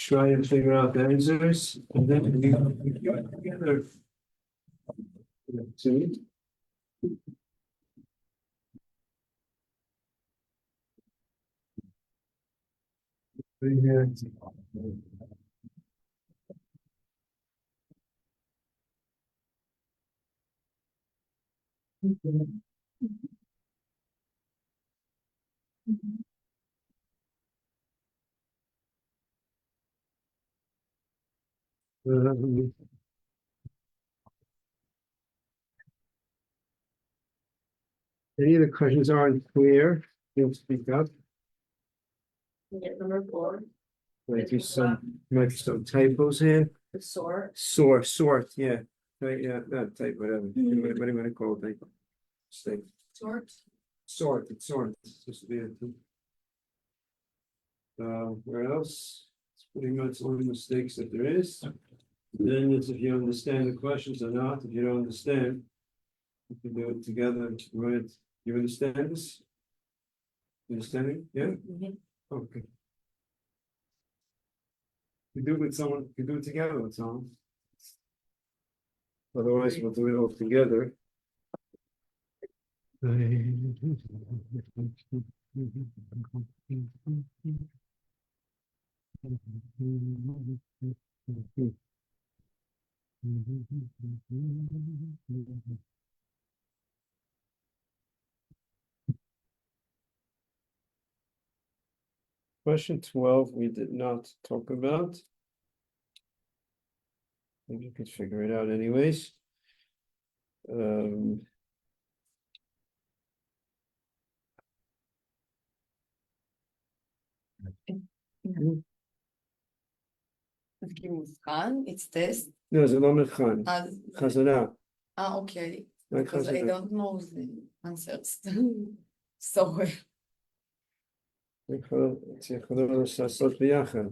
try and figure out the answers, and then we go together. See? Yeah. Um, Any of the questions aren't clear, you'll speak up. Number 4, Might be some typos here. the sort. Sort, yeah. Right, yeah, not type, whatever. What do you want to call it? Mistake. Sort. It's sort. It's just be it. Where else? It's pretty much all the mistakes that there is. Then it's if you understand the questions or not. If you don't understand, you can do it together. Right? You understand this? Understanding? Yeah? Okay. You do it with someone, you do it together with someone. Otherwise, we'll do it all together. Question 12, we did not talk about. Maybe you could figure it out anyways. It's this. No, זה לא מבחן, חזרה. Okay. רק Because I חזרה. don't know the answers. Sorry. יכולים לעשות ביחד.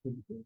Okay.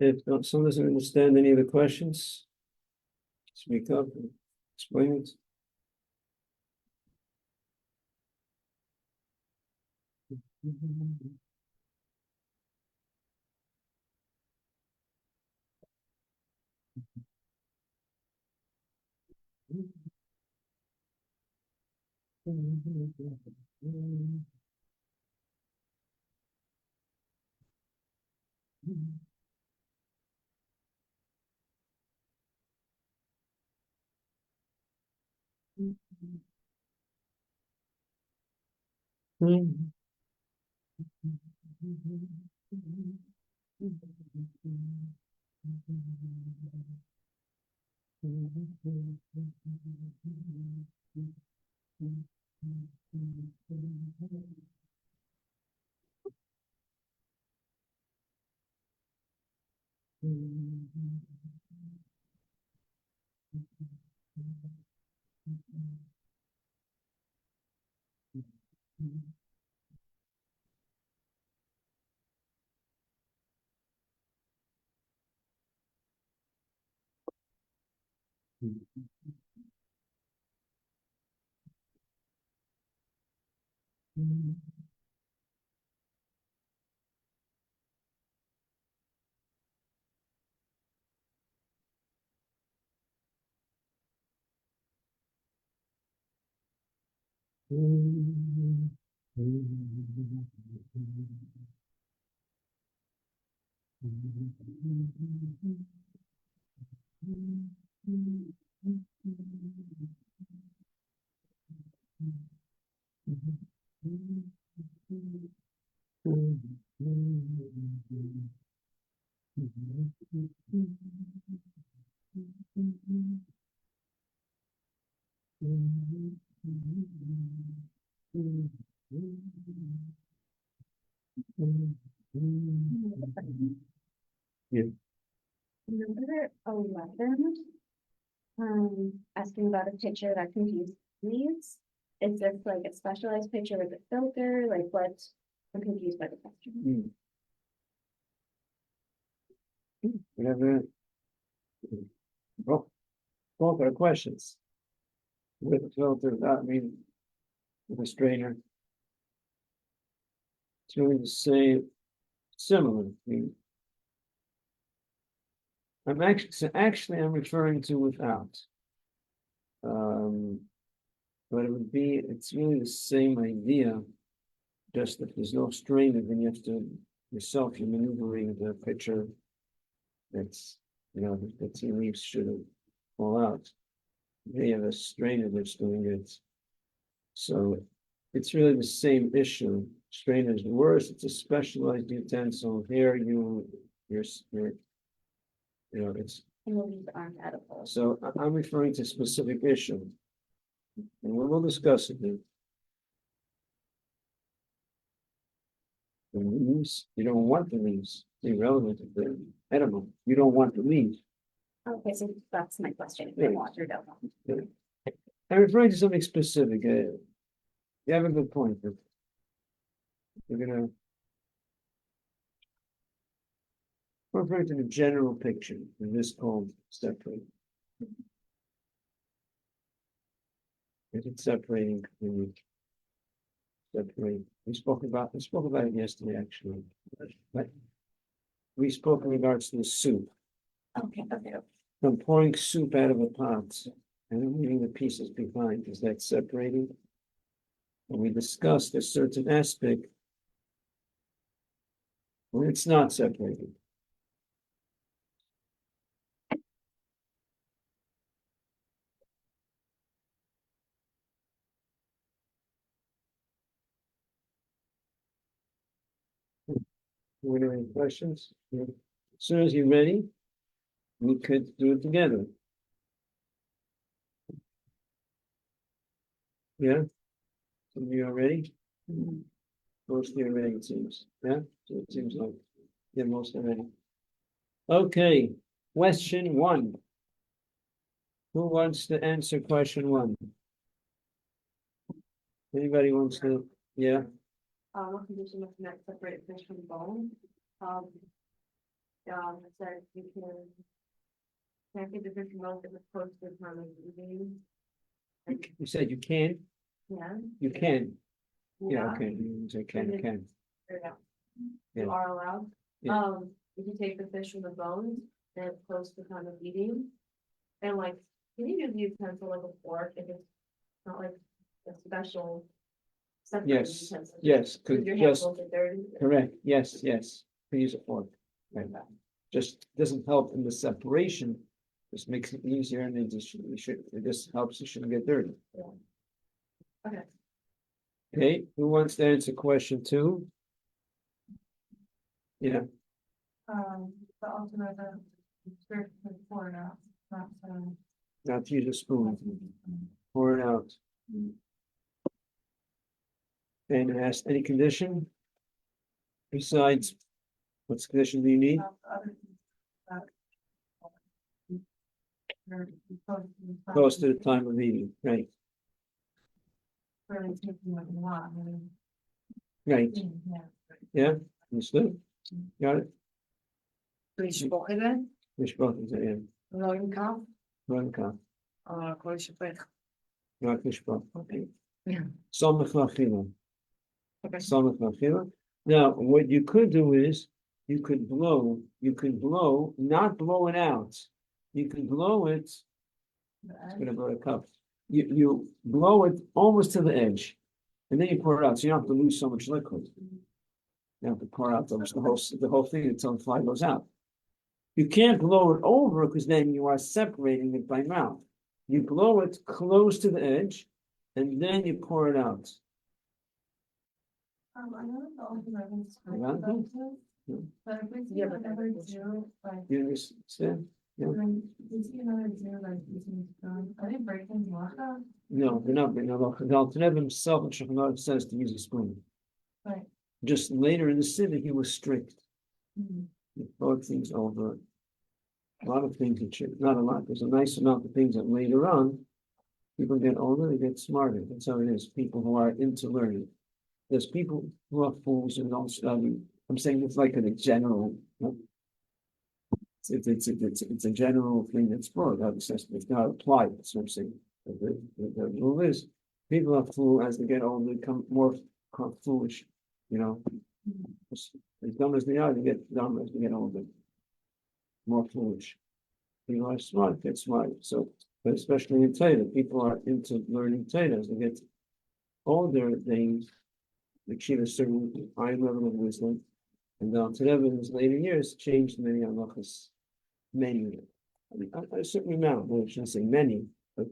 If someone doesn't understand any of the questions, speak up and explain it. Yeah. Number 11. Asking about a picture that confused leaves. Is this like a specialized picture with a filter? Like what? I'm confused by the question. Whatever. Oh, both are questions. With a filter, without, I mean, with a strainer. It's really the same, similar. I mean, I'm I'm referring to without. But it would be, it's really the same idea. Just that there's no strainer, then you have to yourself, you're maneuvering the picture. That's, the tea leaves shouldn't fall out. They have a strainer that's doing it. So it's really the same issue. Strainer is worse. It's a specialized utensil. Here you're it's. And the leaves aren't edible. So I'm referring to a specific issue. And we'll discuss it. The leaves, you don't want the leaves. It's irrelevant if they're edible. You don't want the leaves. Okay, so that's my question. If Yeah. they want or don't want. I'm referring to something specific. You have a good point, but we're referring to the general picture in this called separate. Is it separating when you separate? We spoke about it yesterday, actually. But we spoke in regards to the soup. Okay. I'm pouring soup out of a pot and I'm leaving the pieces behind. Is that separating? And we discussed a certain aspect when it's not separating. Were there any questions? Yeah. As soon as you're ready, we could do it together. Yeah? Some of you are ready? Most of you are ready, it seems. Yeah? So it seems like, yeah, most are ready. Okay, question 1. Who wants to answer question 1? Anybody wants to? Yeah? What condition of net separate fish from bone? It says you can't get the fish from bones if it's close to the time of eating. You said you can? Yeah. You can. Yeah, okay. You say can. There you go. Yeah. You are allowed. Yeah. If you take the fish from the bones and it's close to the time of eating, and like, can you use the utensil like a fork if it's not like a special. separate Yes, utensil. yes, If could your hands just, will get dirty. correct, yes, we use a fork. Right. Just doesn't help in the separation, just makes it easier and it just helps, you shouldn't get dirty. Okay. Okay, who wants to answer question 2? Yeah, The ultimate, spirit for now, not, not to use a spoon, pour it out. And it has any condition? Besides, what's condition do you need? Close to the time of eating, right, right, yeah, understood? Got it? לשפוך את זה, לשפוך את זה, כן, לא עם כף, לא עם כף, או הכל שפך. רק לשפוך. אוקיי. סומך לאכילה. Okay. Stomach achiלה. Now, what you could do is, you could blow, not blow it out. You could blow it, it's gonna blow a cup. You blow it almost to the edge, and then you pour it out, so you don't have to lose so much liquid. You have to pour out the whole thing until the fly goes out. You can't blow it over, because then you are separating it by mouth. You blow it close to the edge, and then you pour it out. I know the ultimate is. Yeah. But if we see Yeah, but another that's- two, like, You understand? when we see another two, like, using, are they breaking water? No, they're not. The Alter himself in Shulchan says to use a spoon. Right. Just later in the city, he was strict. Mhm. He thought things over. A lot of things that should, not a lot, there's a nice amount of things that later on, people get older, they get smarter. That's how it is. People who are into learning. There's people who are fools and don't study. I'm saying it's like a general. It's a general thing that's broad. It's not applied. That's what I'm saying. The rule is, people are fool as they get older, become more foolish. You know, as dumb as they are, they get dumb as they get older. More foolish. People are smart, get smart. So, but especially in Torah, people are into learning Torah. As they get older, they achieve a certain high level of wisdom. And the Alter Rebbe in his later years changed many halachas, many, I mean, a certain amount. Well, I shouldn't say many, but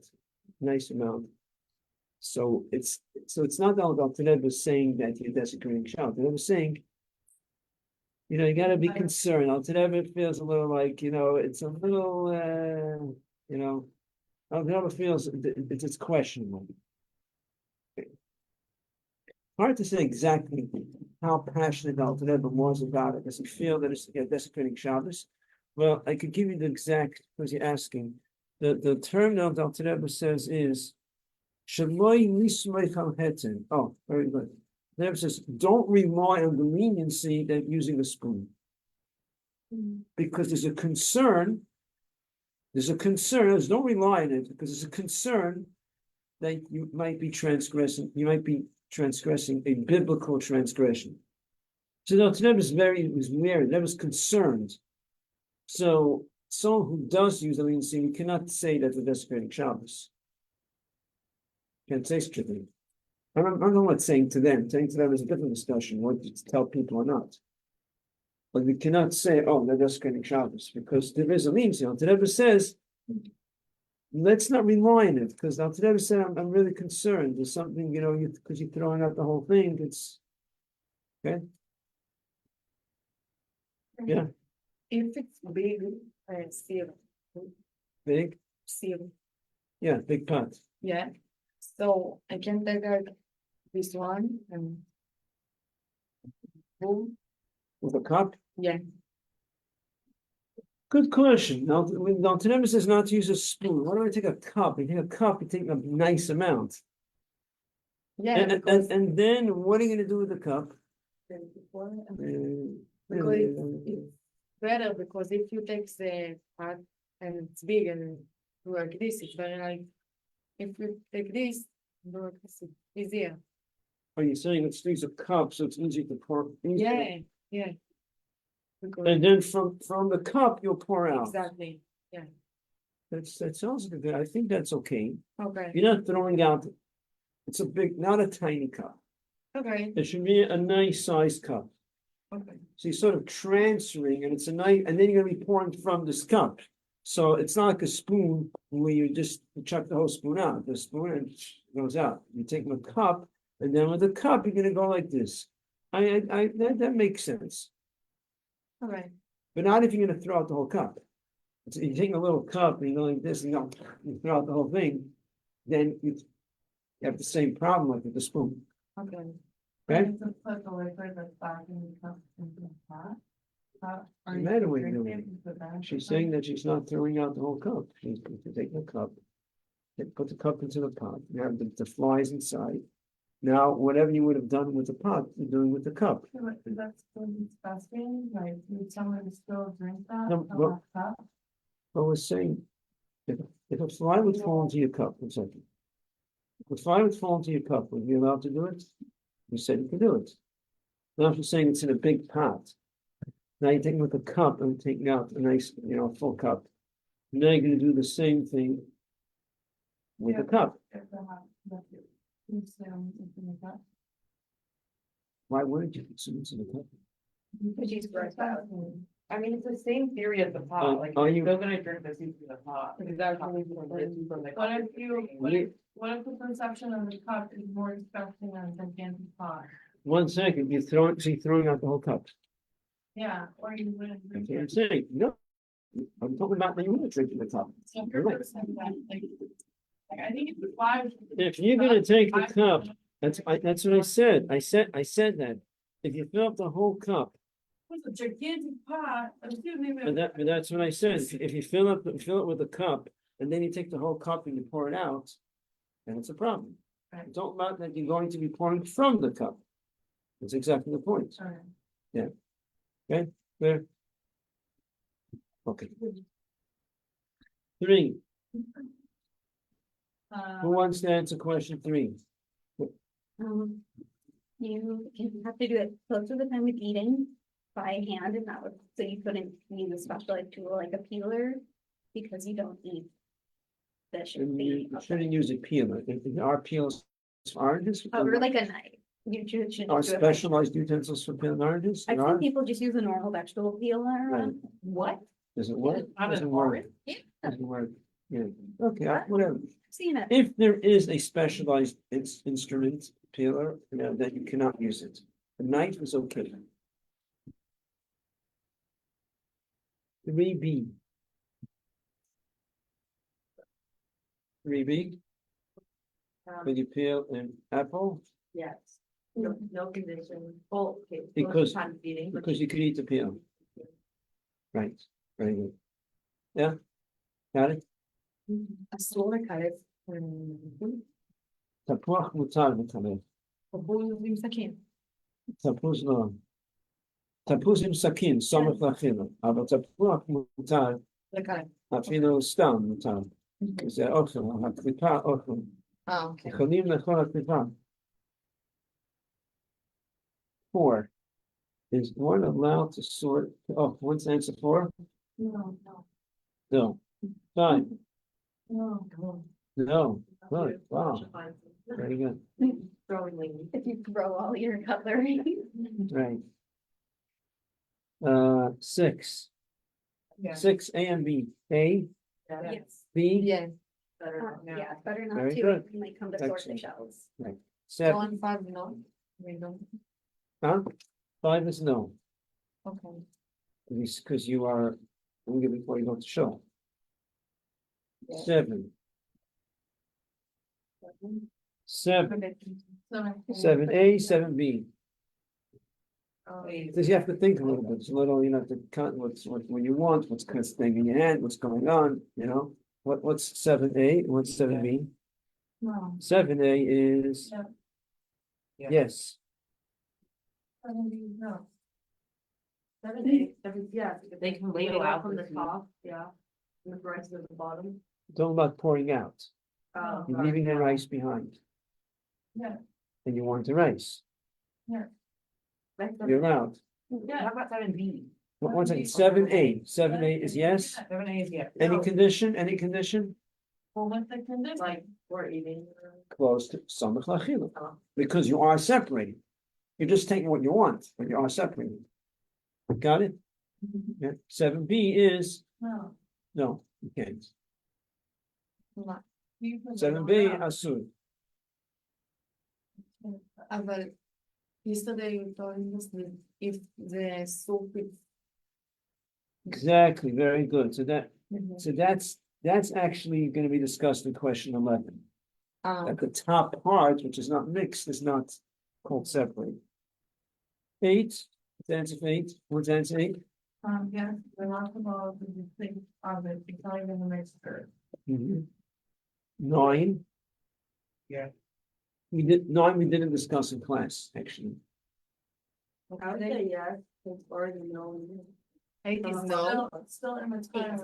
nice amount. So it's not that Alter Rebbe is saying that you're desecrating Shabbat. Alter Rebbe is saying, you got to be concerned. Alter Rebbe feels a little like, it's a little, Alter Rebbe feels it's questionable. Hard to say exactly how passionate Alter Rebbe was about it. Does he feel that it's desecrating Shabbos? Well, I could give you the exact, because you're asking. The term that the Alter Rebbe says is Shaloi Nismei Chal Heter. Oh, very good. The Rebbe says, don't rely on the leniency that using a spoon. Because there's a concern, don't rely on it, because there's a concern that you might be transgressing a biblical transgression. So the Alter Rebbe was wary, Rebbe was concerned. So someone who does use the leniency, we cannot say that they're desecrating Shabbos. Can't say such a thing. I don't know what saying to them. Saying to them is a different discussion, what to tell people or not. But we cannot say, oh, they're desecrating Shabbos, because there is a leniency. Alter Rebbe says, let's not rely on it, because Alter Rebbe said, I'm really concerned. There's something, because you're throwing out the whole thing. It's okay. Yeah, If it's big, seal, big. seal, Yeah, big pot. yeah. So I can take out this one and boom, With a cup. yeah. Good question. Now, when Alter Rebbe says not to use a spoon, why do I take a cup? You take a cup, you take a nice amount. Yeah, And because then what are you going to do with the cup? Because it's better, because if you take the pot and it's big and do like this, it's very like, if you take this, do like this, it's easier. Are you saying let's use a cup so it's easy to pour? Yeah, yeah. Because And then from the cup you'll pour out. exactly, That sounds good. I think that's okay. okay, You're not throwing out It's a big, not a tiny cup. Okay, It should be a nice sized cup. okay. So you're sort of transferring and it's a nice, and then you're gonna be pouring from this cup. So it's not like a spoon where you just chuck the whole spoon out, the spoon and goes out. You take the cup and then with the cup, you're gonna go like this. That makes sense, All right, but not if you're gonna throw out the whole cup. So you take a little cup and you go like this and you throw out the whole thing, then you have the same problem like with the spoon, okay. right? To put the liquid that's back in the cup into the pot. Are No you matter what drinking you're it doing. and put that in She's the saying pot? that she's not throwing out the whole cup. She's taking the cup. Put the cup into the pot. You have the flies inside. Now, whatever you would have done with the pot, you're doing with the cup. Yeah, but that's so disgusting, like, would someone still drink that No, from well- that cup? But we're saying, if a fly would fall into your cup, one second. If a fly would fall into your cup, would you be allowed to do it? You said you could do it. Now she's saying it's in a big pot. Now you're taking with a cup and taking out a nice, full cup. Now you're gonna do the same thing with the Yeah. cup. If the hot, that's it. Consume something like that. Why wouldn't you consume it in the cup? Because she's grossed out. I mean, it's the same theory as the Are- pot, like, are you're you- still gonna drink the soup from the pot. Exactly. From the What cup. if you, what if the consumption of the cup is more disgusting than the gigantic pot? 1 second, you're throwing out the whole cup. Yeah, or you wouldn't That's drink what I'm it. saying. No. I'm talking about when you want to drink in the cup. So if you're Right. saying that, like, I think it's why. If you're gonna take the cup, that's what I said. I said that. If you fill up the whole cup, It's a gigantic pot, excuse me. but that's what I said. If you fill it with a cup and then you take the whole cup and you pour it out, then it's a problem. Right. Don't about that you're going to be pouring from the cup. That's exactly the point. Alright. There. Okay. 3. Who wants to answer question 3? You have to do it close to the time of eating by hand, and that would, so you couldn't use a specialized tool like a peeler, because you don't eat the should And be. you shouldn't use a peeler. Our peels for oranges. Or like a knife, you should Our just do it. by- specialized utensils for peeling oranges. I've There seen are. people just use a normal vegetable peeler. Right. What? Does it work? Not an Doesn't work. orange? Doesn't work. Yeah. Okay, whatever. I've seen it. If there is a specialized instrument peeler, then you cannot use it. The knife is okay. 3B. 3B, when you peel an apple, Yes. No condition, oh, okay. Because- Time feeding, but because you could eat the peel. Right, very good. Yeah? Got it? אסור לקלף. תפוח מותר לקלף. תפוז עם סכין. תפוז לא. תפוז עם סכין, סומך לאכילה, אבל תפוח מותר, לקלף. אפילו סתם מותר. זה אוכל, הקליפה אוכל. אוקיי. יכולים לאכול הקליפה. 4. Is one allowed to sort, what's answer 4? No. No. 5, No. no, good, wow, very good, throwing leaves. If you throw all your cutlery. right. 6, Yeah. 6, A and B, A, Yes. B, Yeah. Better not now. Yeah, it's better not Very to, good. you might come to sort the Excellent. shells. 7, 1, 5, no. We don't. huh? 5 is no, Okay. because you are, before you go to show. Yeah. 7, 7, Okay. 7A, 7B. Oh, Because you have to think a little bit, it's a little, you have to cut what you want, what's kind of thing in your hand, what's going on, what's 7A, what's 7B? No. 7A is, Yeah. yes, No. 7, yeah, they can Lay ladle out from the food. top, yeah, and the rice at the bottom. talking about pouring out, Oh, you're leaving the rice behind, Yeah, and you want the rice, That's you're allowed. How about 7B? One second, 7A is yes, 7A is yes. any No. condition, any condition? Well, what they can do, like, we're eating. close to Samach Lachila, because you are separating. You're just taking what you want, but you are separating. Got it? Yeah, 7B is, no. no, you can't. You can 7B, go Asur. אבל yesterday you told us that if the soup is. Exactly, very good. So that's actually gonna be discussed in question 11. At the top part, which is not mixed, is not called separate. 8, let's answer 8, what's answer 8? yes, the last of all, the thing of it, it's not even a mixture. 9. Yeah. We didn't discuss in class, actually. I would say yes, it's already known. 8 is no. Still in the time.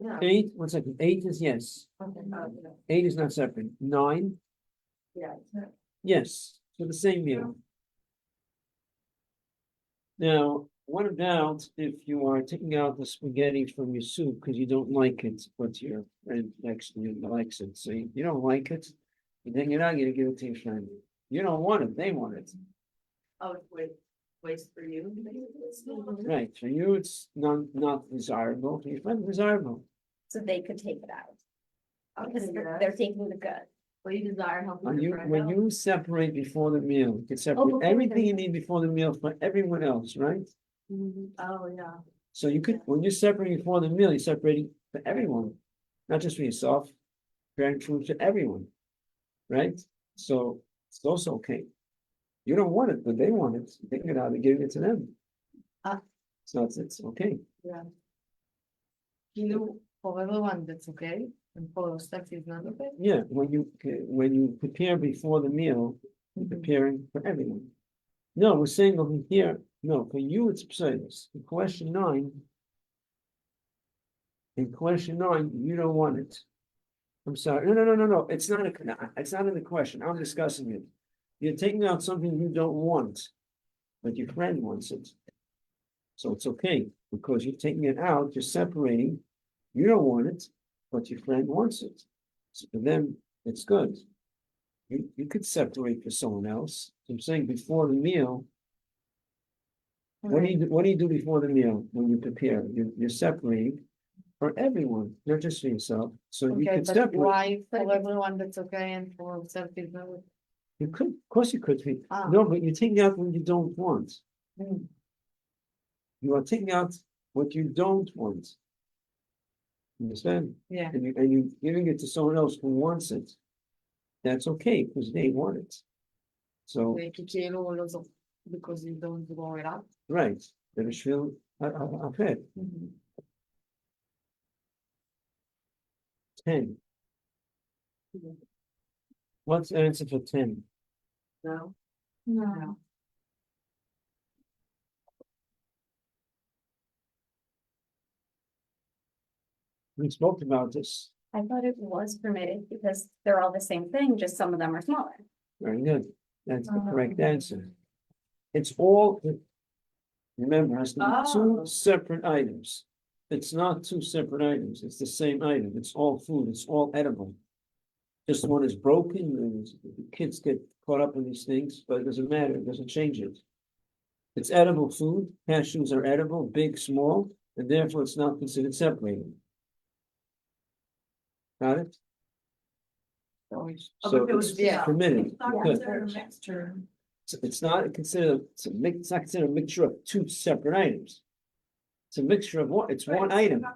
Yeah. 8, 1 second, 8 is yes, Okay. 8 is not separate, 9, Yeah. yes, for the same meal. Now, what about if you are taking out the spaghetti from your soup because you don't like it, but your friend next to you likes it, so you don't like it, and then you're not gonna give it to your friend. You don't want it, they want it. Oh, it's waste for you. Right, for you, it's not desirable, for your friend, desirable. So they could take it out. Because Okay, they're taking the good. Well, you desire helping When your you, friend when out. you separate before the meal, you can separate before the everything you meal. need before the meal for everyone else, right? Oh, yeah. So you could, when you're separating before the meal, you're separating for everyone, not just for yourself, preparing food for everyone, right? So it's also okay. You don't want it, but they want it. Take it out and give it to them. So it's okay. כאילו, for everyone that's okay, and for yourself is not okay. Yeah, when you prepare before the meal, you're preparing for everyone. No, we're saying over here, no, for you it's precise. In question 9, you don't want it. I'm sorry. No. It's not in the question. I'm discussing it. You're taking out something you don't want, but your friend wants it. So it's okay, because you're taking it out, you're separating. You don't want it, but your friend wants it. So for them, it's good. You could separate for someone else. I'm saying before the meal. What do you do before the meal when you prepare? You're separating for everyone, not just for yourself. So you Okay, could but separate. why for everyone that's okay and for yourself is not okay? You could, of course you could. Ah. No, but you're taking out what you don't want. Mm. You are taking out what you don't want. Understand? Yeah. And you're giving it to someone else who wants it. That's okay, because they want it. So, כי כאילו לא זוכר, because you don't grow it up. right, זה בשביל אחר. 10. What's the answer for 10? No. No. We spoke about this. I thought it was permitted because they're all the same thing, just some of them are smaller. Very good. That's the correct answer. It's all, remember, it has to be two separate items. It's not two separate items. It's the same item. It's all food. It's all edible. Just one is broken, and kids get caught up in these things, but it doesn't matter. It doesn't change it. It's edible food. Cashews are edible, big, small, and therefore it's not considered separated. Got it? So it's permitted. Good. Mixture. It's not considered, it's not considered a mixture of two separate items. It's a mixture of one, it's one item.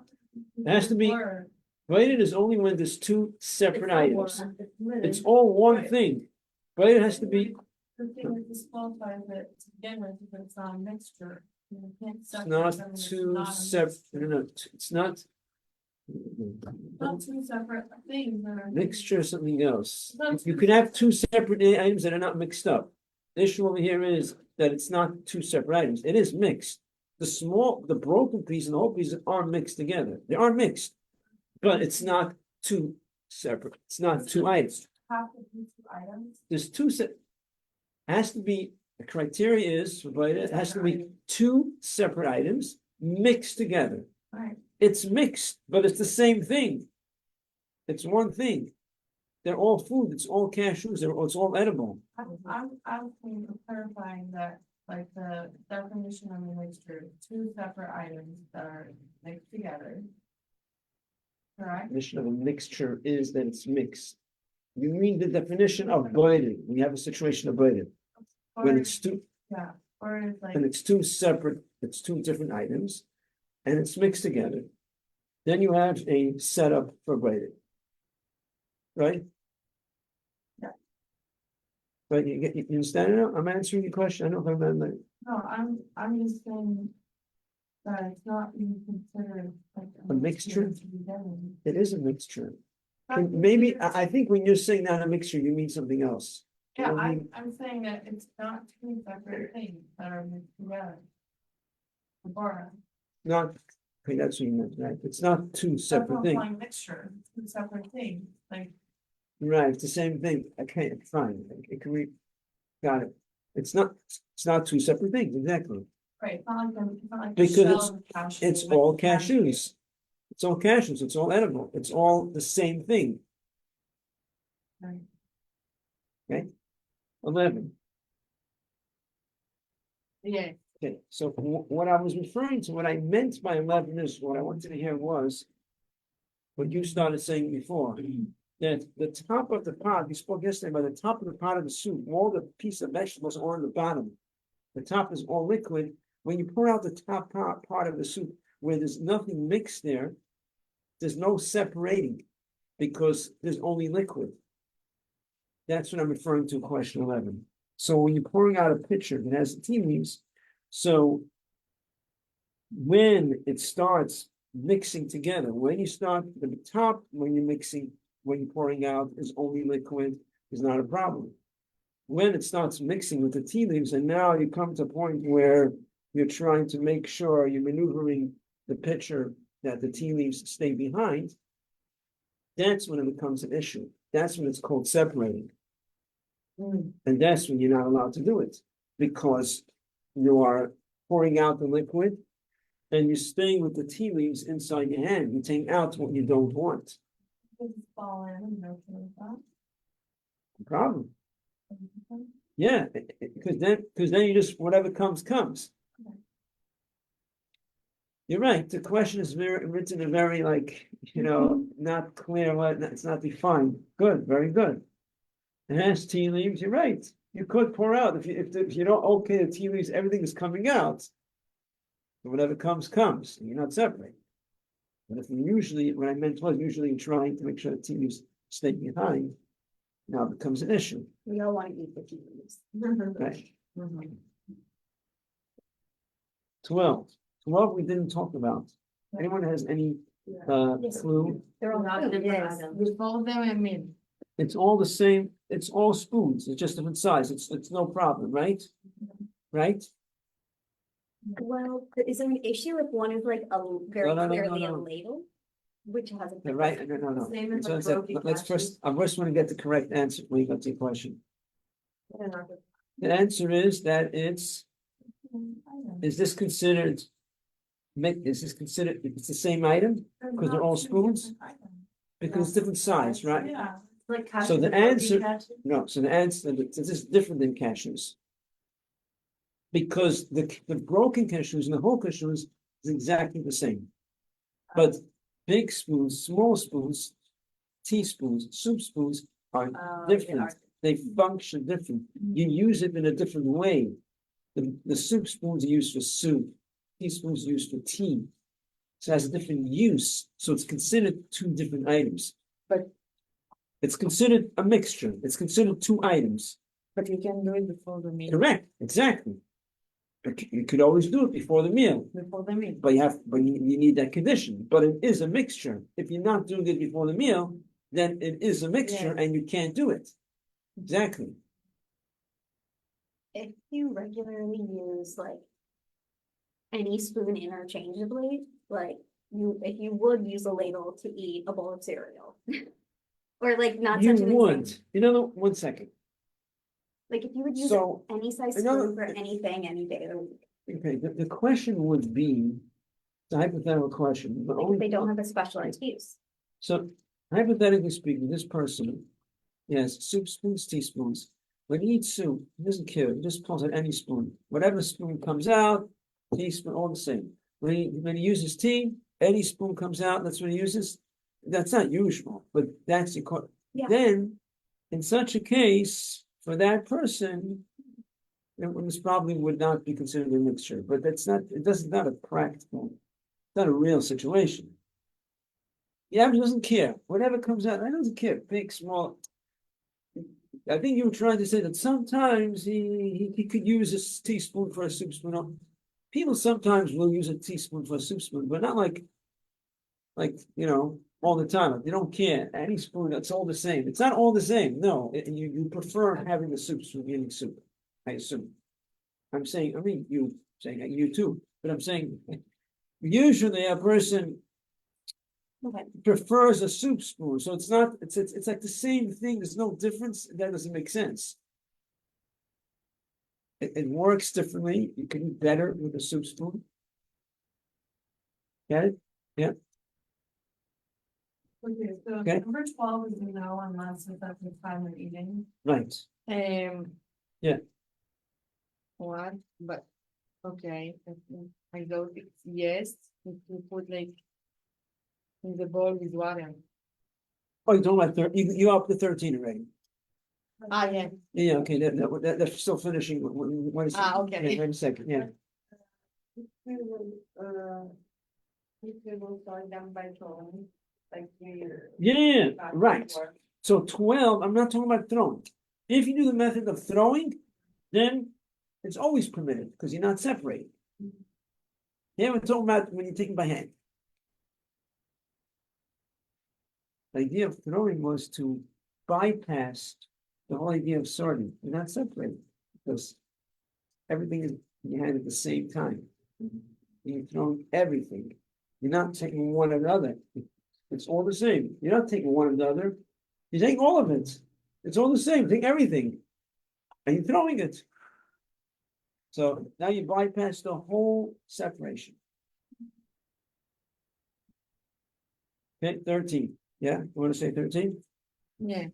It has to be, braided is only when there's two separate items. It's all one thing. Braided has to be, The thing is disqualified that to begin with, if it's not a mixture. You can't it's separate not them, it's two not a separate, mixture. no, it's not. Not two separate things that are. Mixture is something else. Not You two could have two separate items that are not mixed up. The issue over here is that it's not two separate items. It is mixed. The broken piece and the whole piece are mixed together. They are mixed, but it's not two separate. It's not two items. Have to be two items. There's two has to be, the criteria is, it has to be two separate items mixed together. Right. It's mixed, but it's the same thing. It's one thing. They're all food, it's all cashews, it's all edible. I'm thinking of clarifying that, like, the definition of a mixture, two separate items that are mixed together. Correct? Definition of a mixture is that it's mixed. You mean the definition of boiling, we have a situation of boiling, when Or, it's two, yeah, or it's like, and it's two separate, it's two different items, and it's mixed together. Then you have a setup for boiling. Right? Yeah. But you understand now? I'm answering your question, I don't know if I'm. no, I'm just saying that it's not even considered like. A mixture? to be done. It is a mixture. Not Maybe, considered- I think when you're saying not a mixture, you mean something else. Yeah, You mean- I'm saying that it's not two separate things that are mixed together. Barbara, Not, okay, that's what you meant, right? It's not two that's separate not things, like mixture, two separate things, like, right? It's the same thing. Okay, fine. It can we, got it. It's not two separate things, exactly. right, it's not like, it's not like. Because shells of cashew, It's like all cashew. cashews. It's all cashews, it's all edible, it's all the same thing. Right. Okay? 11. Yeah, Okay, so what I was referring to, what I meant by 11 is, what I wanted to hear was what you started saying before, that the top of the pot, we spoke yesterday about the top of the pot of the soup, all the piece of vegetables are on the bottom. The top is all liquid. When you pour out the top part of the soup, where there's nothing mixed there, there's no separating because there's only liquid. That's what I'm referring to in question 11. So when you're pouring out a pitcher that has the tea leaves, so when it starts mixing together, when you start at the top, when you're mixing, when you're pouring out is only liquid, is not a problem. When it starts mixing with the tea leaves, and now you come to a point where you're trying to make sure you're maneuvering the pitcher that the tea leaves stay behind, that's when it becomes an issue. That's when it's called separating. And that's when you're not allowed to do it, because you are pouring out the liquid and you're staying with the tea leaves inside your hand. You're taking out what you don't want. Just fall in and no like No problem. that. Yeah, because then you just, whatever comes. You're right. The question is written in a very, like, not clear, it's not defined. Good, very good. It has tea leaves, you're right. You could pour out if you don't okay the tea leaves, everything is coming out. Whatever comes, and you're not separating. But if you usually, what I meant was usually trying to make sure the tea leaves stay behind, now it becomes an issue. We all want to eat the tea leaves. Right. 12 we didn't talk about. Anyone has any clue? They're all Not food. different yes, items. we fold them and meal. It's all the same, it's all spoons, it's just different size, it's no problem, right? Right? Well, is there an issue if one is like a very No. clearly a ladle? Which has a. You're right, no. Same as So like it's like, broken let's first, I first want to get the correct answer when you got to your question. They're not different. The answer is that is this considered, is this considered, it's the same item? Because they're all spoons? Because it's different size, right? Yeah. Like So cashew, the broken answer- cashew. No, so the answer, this is different than cashews. Because the broken cashews and the whole cashews is exactly the same. But big spoons, small spoons, teaspoons, soup spoons are They different. are. They function different. You use it in a different way. The soup spoons are used for soup, teaspoons are used for tea. So it has a different use. So it's considered two different items. But it's considered a mixture. It's considered two items. But you can do it before the meal. Correct, exactly. But you could always do it before the meal. Before the meal. But you need that condition, but it is a mixture. If you're not doing it before the meal, then it is a mixture and you can't do it. Exactly. If you regularly use like any spoon interchangeably, like if you would use a ladle to eat a bowl of cereal. Or like not You such an would, example. 1 second. Like if you would use So, any size another- spoon for anything, any day of the week. Okay, the question would be, it's a hypothetical question, but Like only. if they don't have a specialized use. So, hypothetically speaking, this person, has soup spoons, teaspoons. When he eats soup, he doesn't care, he just pulls out any spoon. Whatever spoon comes out, teaspoon, all the same. When he uses tea, any spoon comes out, that's what he uses. That's not usual, but that's Yeah. then, in such a case, for that person, this probably would not be considered a mixture, but not a practical, it's not a real situation. The average doesn't care. Whatever comes out, I doesn't care. Big, small. I think you were trying to say that sometimes he could use a teaspoon for a soup spoon. People sometimes will use a teaspoon for a soup spoon, but not like all the time. They don't care. Any spoon, that's all the same. It's not all the same. No, you prefer having a soup spoon eating soup. I assume. I'm saying, you saying you too, but I'm saying usually a person Okay. prefers a soup spoon, so it's like the same thing. There's no difference. That doesn't make sense. It works differently. You can eat better with a soup spoon. Get it? Yeah. Okay, so Okay. number 12 is no unless it's at the time of eating. Right. Yeah. What, but, okay, I go, yes, if you put like in the bowl with water. Oh, you don't like you up to 13 already. Ah, yeah, Yeah, okay, that's still finishing. Wait a second. okay. Yeah, wait a second, yeah. If we will start them by throwing, like Yeah, right. So 12, I'm not talking about throwing. If you do the method of throwing, then it's always permitted because you're not separating. Yeah, we're talking about when you're taking by hand. The idea of throwing was to bypass the whole idea of sorting. You're not separating because everything is in your hand at the same time. You're throwing everything. You're not taking one or the other. It's all the same. You're not taking one or the other. You're taking all of it. It's all the same. Take everything. And you're throwing it. So now you bypass the whole separation. Okay, 13. Yeah, you want to say 13? Yeah,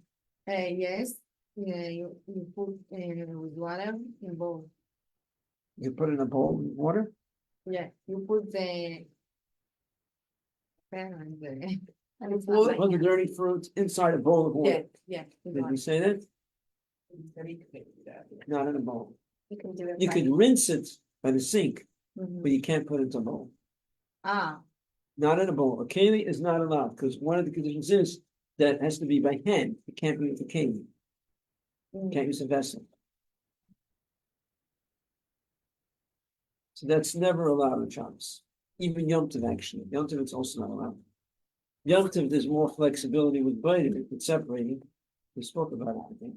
yes, yeah, you put with water in bowl. You put it in a bowl with water. Yeah, you put the. And the, And it's Well, not Put my the hand. dirty fruit inside a bowl of water. yeah. with Did water. we say that? Not in a bowl. You can do it. You by could hand. rinse it by the sink, Mhm. but you can't put it into a bowl. Ah, Not in a bowl. A keli is not allowed because one of the conditions is that it has to be by hand. You can't be with a keli. You can't use a vessel. So that's never allowed in Shabbos. Even Yom Tov, actually. Yom Tov, it's also not allowed. Yom Tov, there's more flexibility with biting, with separating. We spoke about it, I think.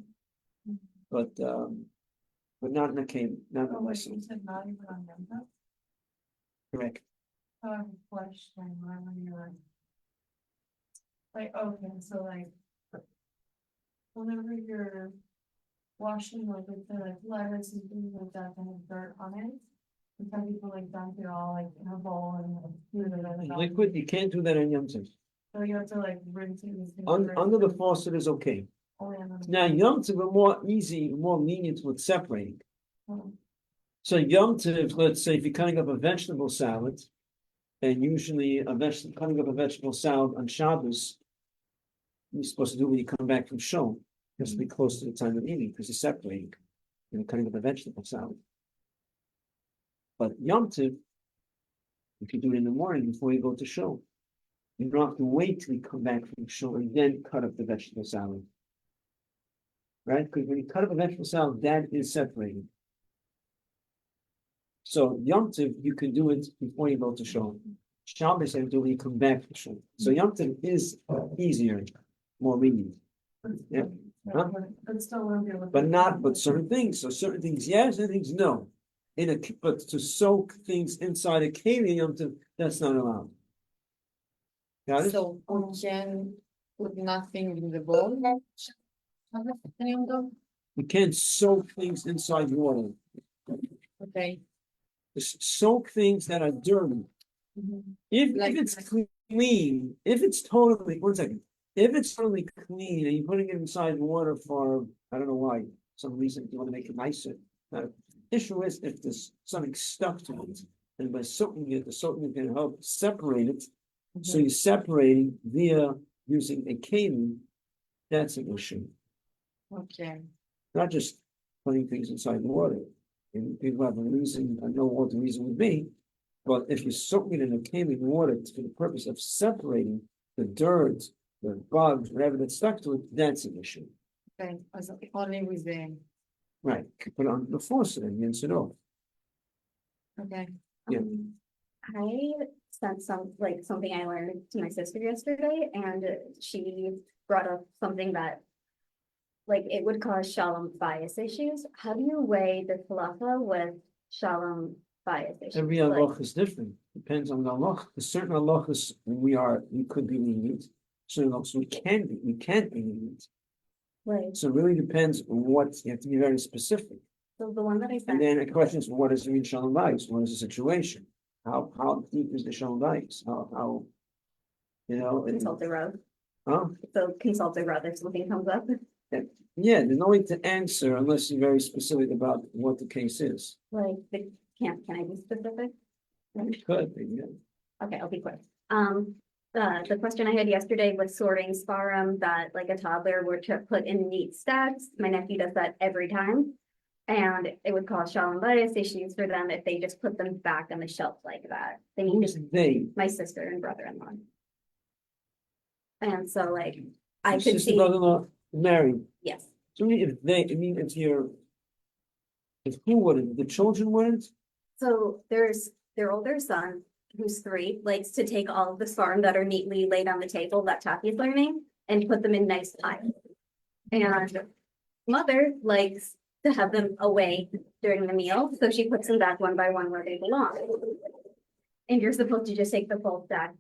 But not in a keli, not in a Oh, wait, vessel. you said not even on them, Correct. I have a question, when you're. Like, okay, so like. Whenever you're washing like with the like lettuce and things like that, that have dirt on it. And some people like dump it all like in a bowl and like, do it and Liquid, you can't do that in Yom Tov. so you have to like rinse it. with Under the faucet is okay. only on the- Now, Yom Tov are more easy, more lenient with separating. Oh, So Yom Tov, let's say if you're cutting up a vegetable salad, and usually cutting up a vegetable salad on Shabbos, you're supposed to do when you come back from Shul. It has to be close to the time of eating because you're separating. You're cutting up a vegetable salad. But Yom Tov, if you do it in the morning before you go to Shul, you don't have to wait till you come back from Shul and then cut up the vegetable salad. Right? Because when you cut up a vegetable salad, that is separating. So Yom Tov, you can do it before you go to Shul. Shabbos, you do it when you come back from Shul. So Yom Tov is easier, more lenient. Yeah. Huh? But still won't be able to. But certain things. So certain things, yes, certain things, no. But to soak things inside a keli Yom Tov, that's not allowed. Got it? so we can put nothing in the bowl. You can't soak things inside water. Okay. Just soak things that are dirty. Mhm. If Like- it's clean, if it's totally, one second. If it's totally clean and you're putting it inside water for, I don't know why, some reason you want to make it nicer. Issue is if there's something stuck to it, and by soaking it, the soaking can help separate it. So you're separating via using a cable, that's an issue. Okay, Not just putting things inside water. And people have a reason, I know what the reason would be, but if you're soaking it in a cable water for the purpose of separating the dirt, the bugs, whatever that's stuck to it, that's an issue. okay, as only with the, Right, put it on the faucet and rinse it off. okay, Yeah. I sent something I learned to my sister yesterday, and she brought up something that. Like, it would cause shalom bias issues. How do you weigh the halacha with shalom bias issues? Every Like, halach is different, depends on the halach. There's certain halachas we could be lenient, certain halachas we can't be lenient. Like, So it really depends on what, you have to be very specific. so the one that I And sent, then the question is, what does it mean shalom bayis? What is the situation? How deep is the shalom bayis? How, you know, consult the road. huh? So consult the road if something comes up. Yeah, there's no way to answer unless you're very specific about what the case is. Like, can I be specific? Could be, yeah. Okay, I'll be quick. The question I had yesterday was sorting sparum that like a toddler were to put in neat stacks. My nephew does that every time. And it would cause shalom bias issues for them if they just put them back on the shelf like that. They need Who's to, they? my sister and brother-in-law. And so like, I Your could sister, see, brother-in-law, married. yes, So if they, I mean, if who wouldn't, the children wouldn't? so there's their older son, who's 3, likes to take all of the sparum that are neatly laid on the table that Taki is learning and put them in nice piles. And mother likes to have them away during the meal, so she puts them back one by one where they belong. And you're supposed to just take the full stack